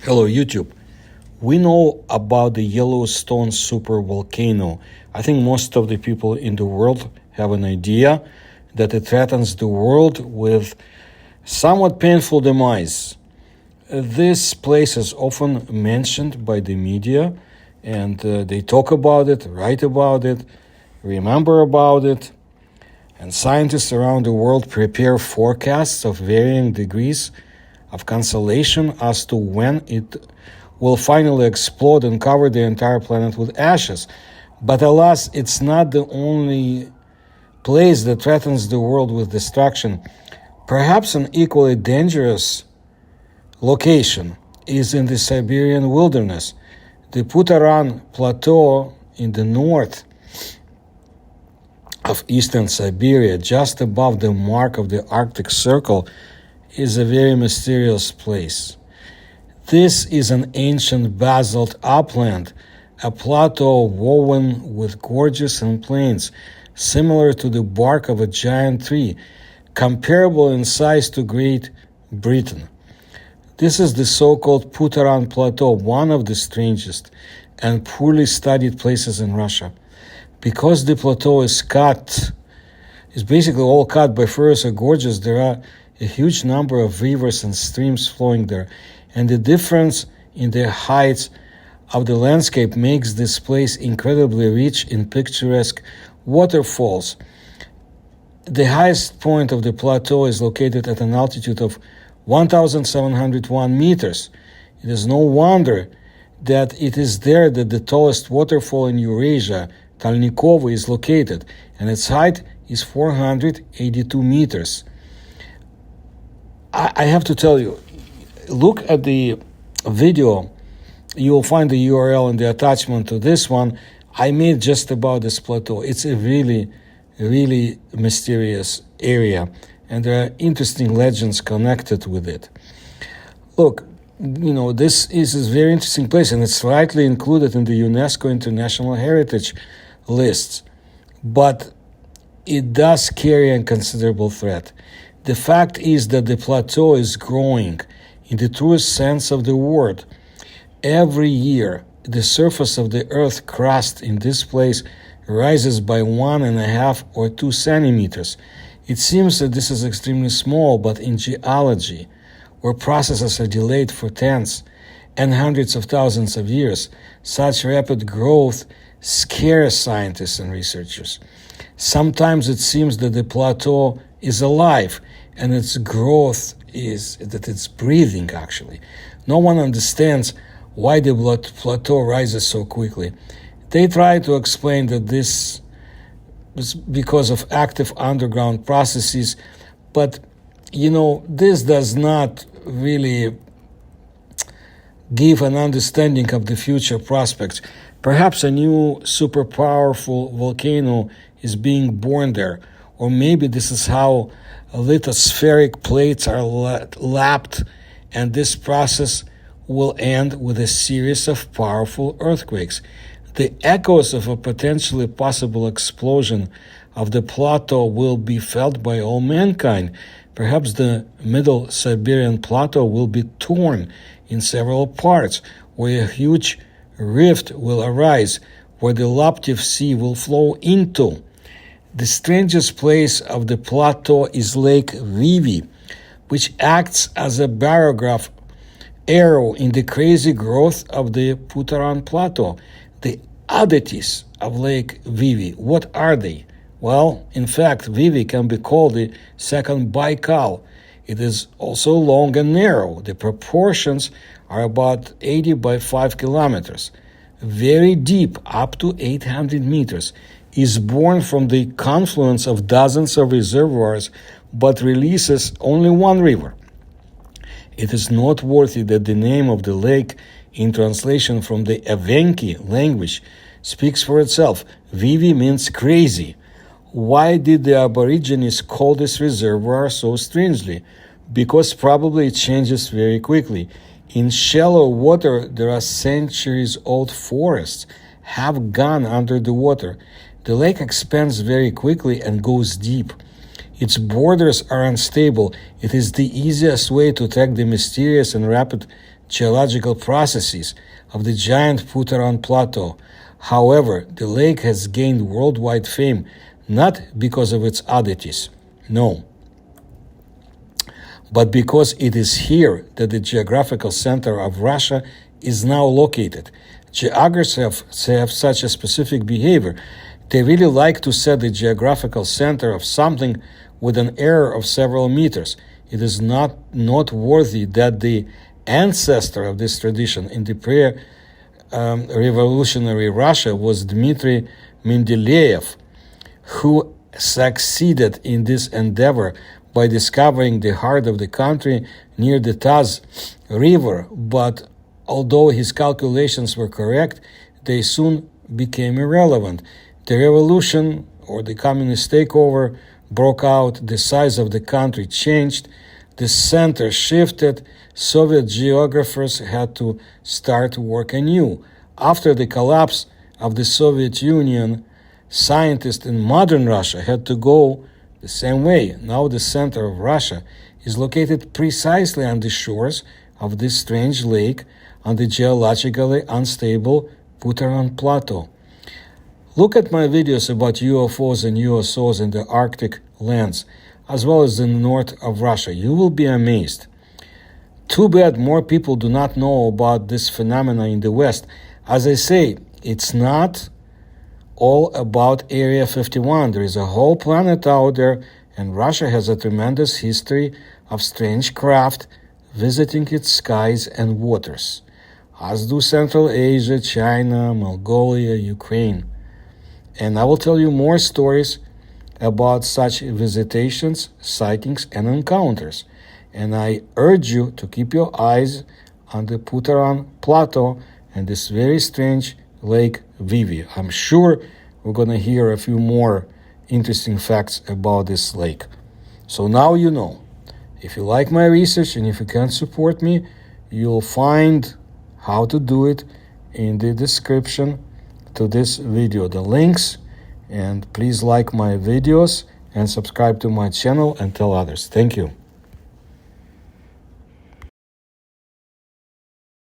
Hello, YouTube. We know about the Yellowstone supervolcano. I think most of the people in the world have an idea that it threatens the world with somewhat painful demise. This place is often mentioned by the media, and they talk about it, write about it, remember about it, and scientists around the world prepare forecasts of varying degrees of cancellation as to when it will finally explode and cover the entire planet with ashes. But alas, it's not the only place that threatens the world with destruction. Perhaps an equally dangerous location is in the Siberian wilderness. The Putaran Plateau in the north of eastern Siberia, just above the mark of the Arctic Circle, is a very mysterious place. This is an ancient basalt upland, a plateau woven with gorges and plains, similar to the bark of a giant tree, comparable in size to Great Britain. This is the so-called Putaran Plateau, one of the strangest and poorly studied places in Russia. Because the plateau is basically all cut by forests or gorges, there are a huge number of rivers and streams flowing there, and the difference in the heights of the landscape makes this place incredibly rich in picturesque waterfalls. The highest point of the plateau is located at an altitude of 1,701 meters. It is no wonder that it is there that the tallest waterfall in Eurasia, Talnikovo, is located, and its height is 482 meters. I have to tell you, look at the video. You will find the URL in the attachment to this one. I made just about this plateau. It's a really, really mysterious area, and there are interesting legends connected with it. Look, this is a very interesting place, and it's rightly included in the UNESCO International Heritage lists, but it does carry a considerable threat. The fact is that the plateau is growing in the truest sense of the word. Every year, the surface of the Earth crust in this place rises by 1.5 or 2 centimeters. It seems that this is extremely small, but in geology, where processes are delayed for tens and hundreds of thousands of years, such rapid growth scares scientists and researchers. Sometimes it seems that the plateau is alive, and its growth is that it's breathing, actually. No one understands why the plateau rises so quickly. They try to explain that this is because of active underground processes, but this does not really give an understanding of the future prospects. Perhaps a new super powerful volcano is being born there, or maybe this is how lithospheric plates are lapped, and this process will end with a series of powerful earthquakes. The echoes of a potentially possible explosion of the plateau will be felt by all mankind. Perhaps the middle Siberian plateau will be torn in several parts, where a huge rift will arise, where the Laptev Sea will flow into. The strangest place of the plateau is Lake Vivi, which acts as a barograph arrow in the crazy growth of the Putaran Plateau. The oddities of Lake Vivi, what are they? Well, in fact, Vivi can be called the second Baikal. It is also long and narrow. The proportions are about 80 by 5 kilometers. Very deep, up to 800 meters. Is born from the confluence of dozens of reservoirs, but releases only one river. It is noteworthy that the name of the lake, in translation from the Evenki language, speaks for itself. Vivi means crazy. Why did the Aborigines call this reservoir so strangely? Because probably it changes very quickly. In shallow water, there are centuries-old forests have gone under the water. The lake expands very quickly and goes deep. Its borders are unstable. It is the easiest way to track the mysterious and rapid geological processes of the giant Putaran Plateau. However, the lake has gained worldwide fame not because of its oddities, no, but because it is here that the geographical center of Russia is now located. Geographers have such a specific behavior. They really like to set the geographical center of something with an error of several meters. It is not noteworthy that the ancestor of this tradition in the pre-revolutionary Russia was Dmitry Mendeleev, who succeeded in this endeavor by discovering the heart of the country near the Taz River, but although his calculations were correct, they soon became irrelevant. The revolution, or the communist takeover, broke out, the size of the country changed, the center shifted, Soviet geographers had to start work anew. After the collapse of the Soviet Union, scientists in modern Russia had to go the same way. Now the center of Russia is located precisely on the shores of this strange lake on the geologically unstable Putaran Plateau. Look at my videos about UFOs and USOs in the Arctic lands, as well as in the north of Russia. You will be amazed. Too bad more people do not know about this phenomena in the West. As I say, it's not all about Area 51. There is a whole planet out there, and Russia has a tremendous history of strange craft visiting its skies and waters, as do Central Asia, China, Mongolia, Ukraine. And I will tell you more stories about such visitations, sightings, and encounters. And I urge you to keep your eyes on the Putaran Plateau and this very strange Lake Vivi. I'm sure we're going to hear a few more interesting facts about this lake. So now you know. If you like my research and if you can support me, you'll find how to do it in the description to this video, the links. And please like my videos and subscribe to my channel and tell others. Thank you.